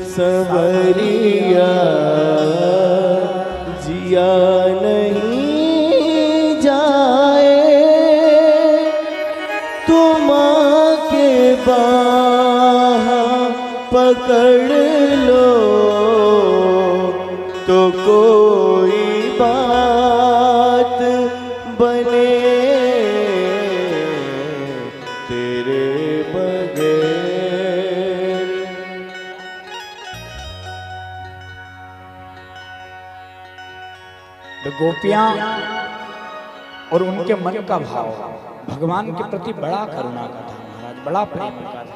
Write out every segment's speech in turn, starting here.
सवरिया जिया नहीं जाए, तुम के बाह पकड़ लो तो कोई बात बने तेरे बगैर। तो गोपियां और उनके मन का भाव भगवान के प्रति बड़ा करुणा का था महाराज, बड़ा प्रेम का था।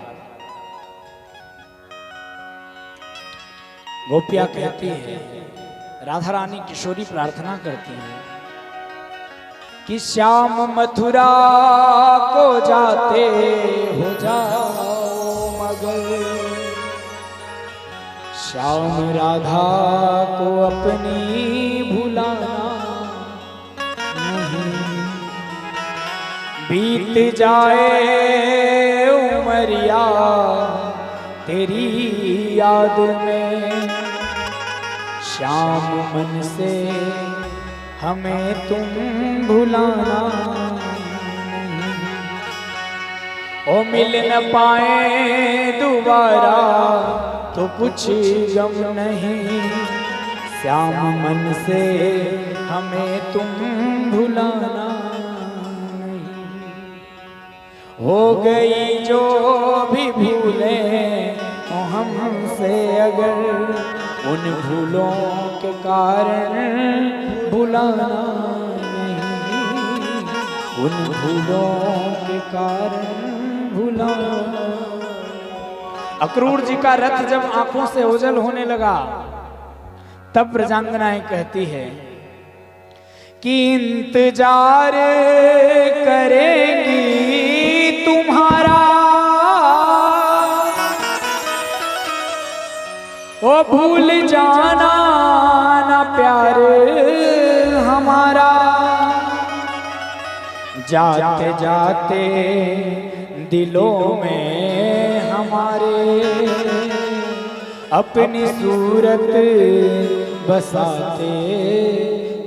गोपियां कहती है, राधा रानी किशोरी प्रार्थना करती है कि श्याम मथुरा को जाते हो जाओ मगर, श्याम राधा को अपनी भुलाना नहीं। बीत जाए उमरिया तेरी याद में, श्याम मन से हमें तुम भुलाना नहीं। ओ मिल न पाए दोबारा तो कुछ गम नहीं, श्याम मन से हमें तुम भुलाना नहीं। हो गई जो भी भूले हमसे अगर, उन भूलों के कारण भुलाना नहीं, उन भूलों के कारण भुलाना। अक्रूर जी का रथ जब आंखों से ओझल होने लगा तब ब्रजांगनाएं कहती है कि इंतजार करेंगी तुम्हारा, ओ भूल जाना ना प्यार हमारा। जाते जाते दिलों में हमारे अपनी सूरत बसाते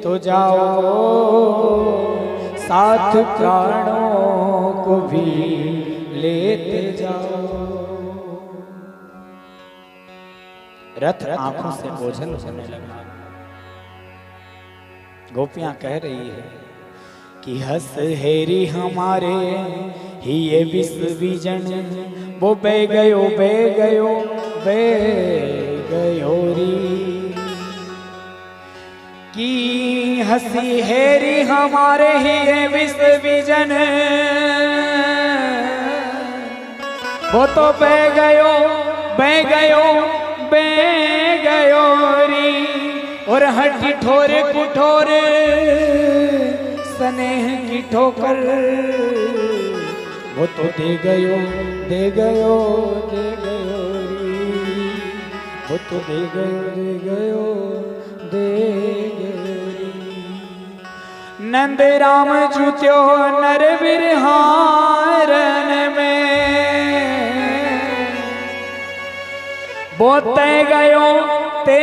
तो जाओ, साथ प्राणों को भी लेते जाओ। रथ आंखों से ओझल होने लगा। गोपियां कह रही है कि हंस हेरी हमारे ही ये विष विजन, वो बह गयो बह गयो बह गयो री। की हंसी हेरी हमारे ही ये विष विजन, वो तो बह गयो बह गयो बेगयोरी। और हठी ठोर कुठोर स्नेह की ठोकर, वो तो दे गयो दे गयो दे गयोरी, वो तो दे गयो दे गयोरी। नंद राम जुत्यो नर बिरहारन में, वो ते गयो ते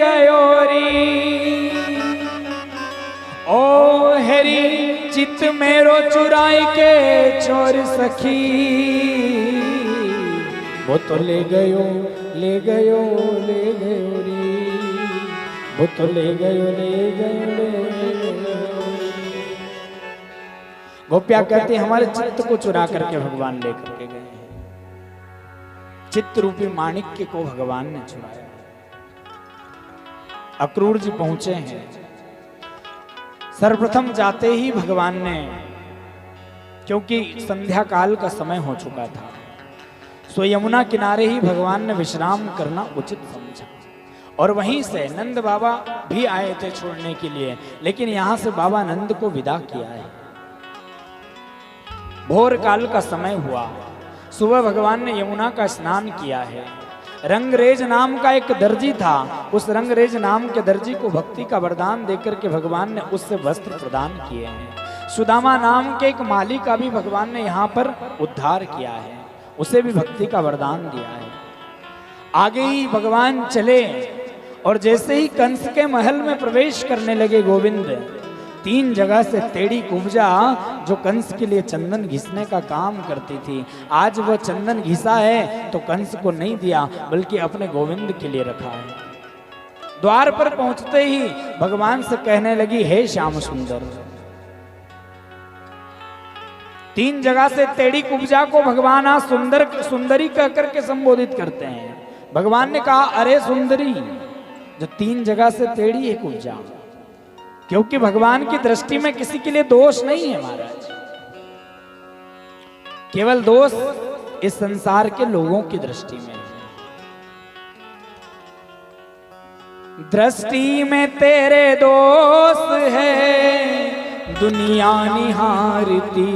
गयो री। ओ हेरी चित मेरो चुराई के चोर सखी, वो तो ले गयो री, वो तो ले गयो गोपिया कहती हमारे चित्त को चुरा करके भगवान लेकर के गए। चित्त रूपी माणिक्य को भगवान ने चुराया। अक्रूर जी पहुंचे हैं। सर्वप्रथम जाते ही भगवान ने, क्योंकि संध्या काल का समय हो चुका था, सो यमुना किनारे ही भगवान ने विश्राम करना उचित समझा। और वहीं से नंद बाबा भी आए थे छोड़ने के लिए, लेकिन यहां से बाबा नंद को विदा किया है। भोर काल का समय हुआ, सुबह भगवान ने यमुना का स्नान किया है। रंगरेज नाम का एक दर्जी था, उस रंगरेज नाम के दर्जी को भक्ति का वरदान देकर के भगवान ने उससे वस्त्र प्रदान किए हैं। सुदामा नाम के एक माली का भी भगवान ने यहाँ पर उद्धार किया है। उसे भी भक्ति का वरदान दिया है। आगे ही भगवान चले और जैसे ही कंस के महल में प्रवेश करने लगे गोविंद, 3 जगह से टेढ़ी कुब्जा जो कंस के लिए चंदन घिसने का काम करती थी, आज वो चंदन घिसा है तो कंस को नहीं दिया बल्कि अपने गोविंद के लिए रखा है। द्वार पर पहुंचते ही भगवान से कहने लगी, हे श्याम सुंदर। 3 जगह से टेढ़ी कुब्जा को भगवान आज सुंदरी कहकर के संबोधित करते हैं। भगवान ने कहा, अरे सुंदरी, जो 3 जगह से टेढ़ी है कुब्जा, क्योंकि भगवान की दृष्टि में किसी के लिए दोष नहीं है महाराज, केवल दोष इस संसार के लोगों की दृष्टि में है। दृष्टि में तेरे दोष है दुनिया निहारती,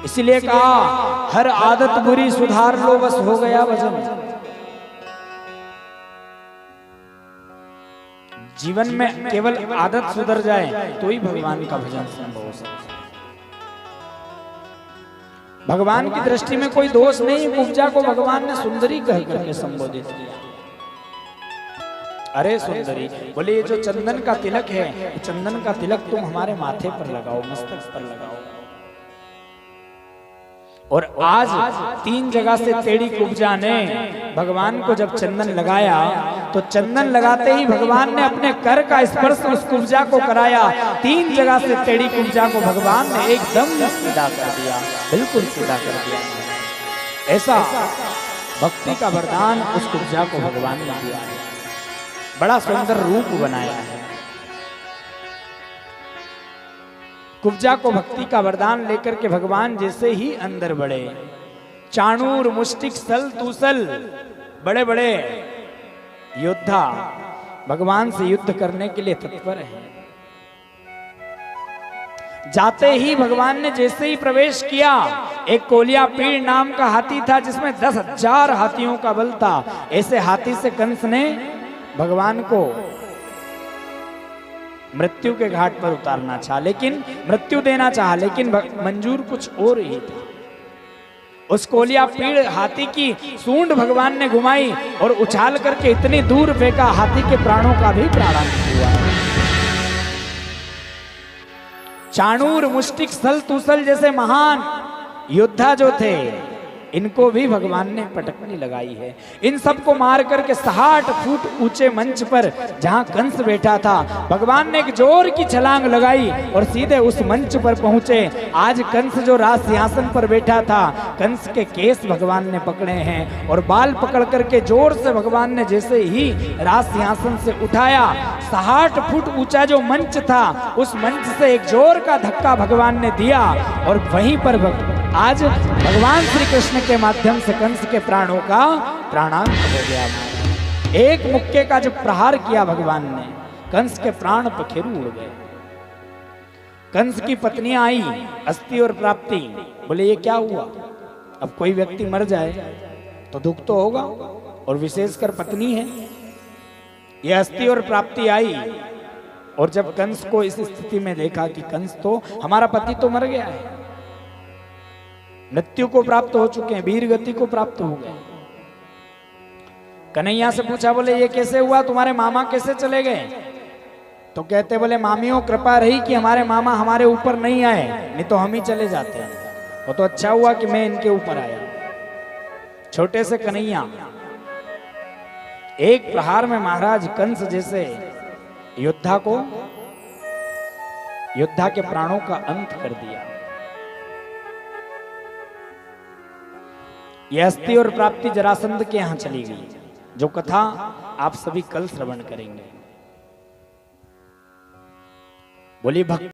इसलिए कहा हर आदत बुरी सुधार लो बस हो गया भजन। जीवन में केवल आदत सुधर जाए तो ही भगवान का भजन संभव हो सकता है। भगवान की दृष्टि में कोई दोष नहीं। कुब्जा को भगवान ने सुंदरी कह करके संबोधित किया। अरे सुंदरी, बोले ये जो चंदन का तिलक है, चंदन का तिलक तुम हमारे माथे पर लगाओ, मस्तक पर लगाओ। और आज 3 जगह से टेढ़ी कुब्जा ने भगवान को जब चंदन लगाया तो चंदन लगाते ही भगवान ने अपने कर का स्पर्श उस कुब्जा को कराया। 3 जगह से टेढ़ी कुब्जा को भगवान ने एकदम सीधा कर दिया, बिल्कुल सीधा कर दिया। ऐसा भक्ति का वरदान उस कुब्जा को भगवान ने दिया है। बड़ा सुंदर रूप बनाया है। कुब्जा को भक्ति का वरदान लेकर के भगवान जैसे ही अंदर बढ़े, चाणूर मुष्टिक सल तूसल बड़े बड़े योद्धा भगवान से युद्ध करने के लिए तत्पर हैं। जाते ही भगवान ने जैसे ही प्रवेश किया, एक कोलिया पीड़ नाम का हाथी था जिसमें 10,000 हाथियों का बल था। ऐसे हाथी से कंस ने भगवान को मृत्यु के घाट पर उतारना चाहा, लेकिन मृत्यु देना चाहा, लेकिन मंजूर कुछ और ही था। उस कोलिया पीड़ हाथी की सूंड भगवान ने घुमाई और उछाल करके इतनी दूर फेंका, हाथी के प्राणों का भी प्राणांत हुआ। चाणूर मुष्टिक सल तुसल जैसे महान योद्धा जो थे, इनको भी भगवान ने पटकनी लगाई है। इन सबको मार करके 60 फुट ऊंचे मंच पर जहां कंस बैठा था, भगवान ने एक जोर की छलांग लगाई और सीधे उस मंच पर पहुंचे। आज कंस जो राज सिंहासन पर बैठा था, कंस के केस भगवान ने पकड़े हैं और बाल पकड़ करके जोर से भगवान ने जैसे ही राज सिंहासन से उठाया, 60 फुट ऊंचा जो मंच था, उस मंच से एक जोर का धक्का भगवान ने दिया और वहीं पर आज भगवान श्री कृष्ण के माध्यम से कंस के प्राणों का प्राणांत हो गया। एक मुक्के का जब प्रहार किया भगवान ने, कंस के प्राण पखेरु उड़ गए। कंस की पत्नियां आई, अस्थि और प्राप्ति। बोले ये क्या हुआ? अब कोई व्यक्ति मर जाए तो दुख तो होगा, और विशेषकर पत्नी है। यह अस्थि और प्राप्ति आई और जब कंस को इस स्थिति में देखा कि कंस तो हमारा पति तो मर गया है, मृत्यु को प्राप्त हो चुके हैं, वीर गति को प्राप्त हो गए। कन्हैया से पूछा, बोले ये कैसे हुआ, तुम्हारे मामा कैसे चले गए? तो कहते बोले मामियों कृपा रही कि हमारे मामा हमारे ऊपर नहीं आए, नहीं तो हम ही चले जाते हैं। वो तो अच्छा हुआ कि मैं इनके ऊपर आया। छोटे से कन्हैया एक प्रहार में महाराज कंस जैसे योद्धा के प्राणों का अंत कर दिया। यह अस्थि और प्राप्ति जरासंध के यहां चली गई, जो कथा आप सभी कल श्रवण करेंगे। बोलिए भक्त